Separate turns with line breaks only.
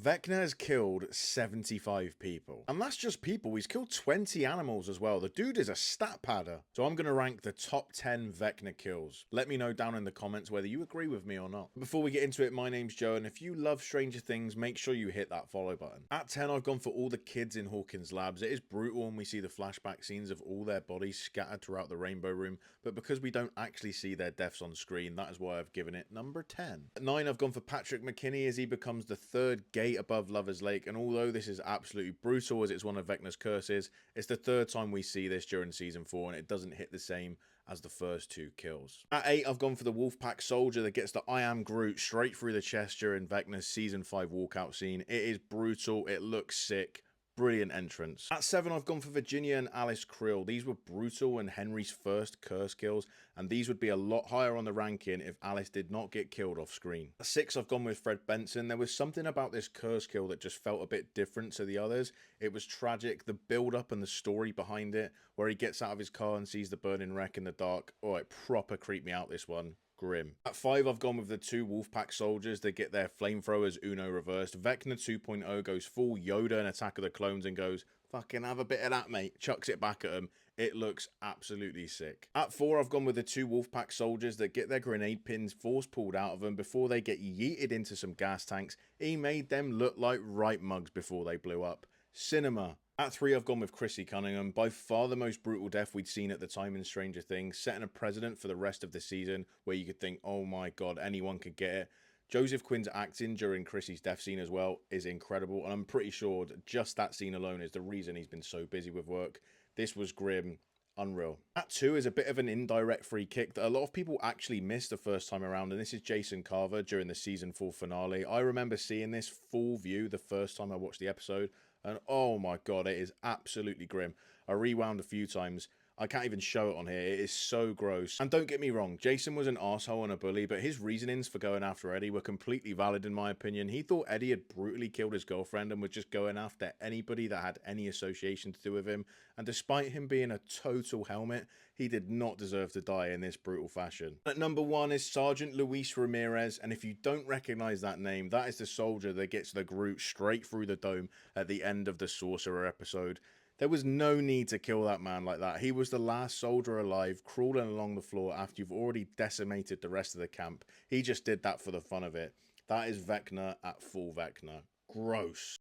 Vecna has killed 75 people. And that's just people, he's killed 20 animals as well. The dude is a stat padder. So I'm going to rank the top 10 Vecna kills. Let me know down in the comments whether you agree with me or not. Before we get into it, my name's Joe, and if you love Stranger Things, make sure you hit that follow button. At 10, I've gone for all the kids in Hawkins Labs. It is brutal when we see the flashback scenes of all their bodies scattered throughout the Rainbow Room, but because we don't actually see their deaths on screen, that is why I've given it number 10. At 9, I've gone for Patrick McKinney as he becomes the third gate above Lover's Lake, and although this is absolutely brutal as it's one of Vecna's curses, it's the third time we see this during season 4 and it doesn't hit the same as the first 2 kills. At 8, I've gone for the Wolfpack soldier that gets the I am Groot straight through the chest during Vecna's season 5 walkout scene. It is brutal, it looks sick. Brilliant entrance. At 7, I've gone for Virginia and Alice Krill. These were brutal and Henry's first curse kills, and these would be a lot higher on the ranking if Alice did not get killed off screen. At 6, I've gone with Fred Benson. There was something about this curse kill that just felt a bit different to the others. It was tragic, the build-up and the story behind it, where he gets out of his car and sees the burning wreck in the dark. Oh, it proper creeped me out, this one. Grim. At 5, I've gone with the 2 Wolfpack soldiers that get their flamethrowers Uno reversed. Vecna 2.0 goes full Yoda in Attack of the Clones and goes, fucking have a bit of that, mate. Chucks it back at him. It looks absolutely sick. At 4, I've gone with the 2 Wolfpack soldiers that get their grenade pins force pulled out of them before they get yeeted into some gas tanks. He made them look like right mugs before they blew up. Cinema. At 3, I've gone with Chrissy Cunningham, by far the most brutal death we'd seen at the time in Stranger Things, setting a precedent for the rest of the season where you could think, oh my god, anyone could get it. Joseph Quinn's acting during Chrissy's death scene as well is incredible, and I'm pretty sure just that scene alone is the reason he's been so busy with work. This was grim. Unreal. At 2 is a bit of an indirect free kick that a lot of people actually missed the first time around, and this is Jason Carver during the season 4 finale. I remember seeing this full view the first time I watched the episode, and oh my god, it is absolutely grim. I rewound a few times. I can't even show it on here. It is so gross. And don't get me wrong, Jason was an arsehole and a bully, but his reasonings for going after Eddie were completely valid in my opinion. He thought Eddie had brutally killed his girlfriend and was just going after anybody that had any association to do with him. And despite him being a total helmet, he did not deserve to die in this brutal fashion. At number 1 is Sergeant Luis Ramirez, and if you don't recognize that name, that is the soldier that gets the Groot straight through the dome at the end of the Sorcerer episode. There was no need to kill that man like that. He was the last soldier alive, crawling along the floor after you've already decimated the rest of the camp. He just did that for the fun of it. That is Vecna at full Vecna. Gross.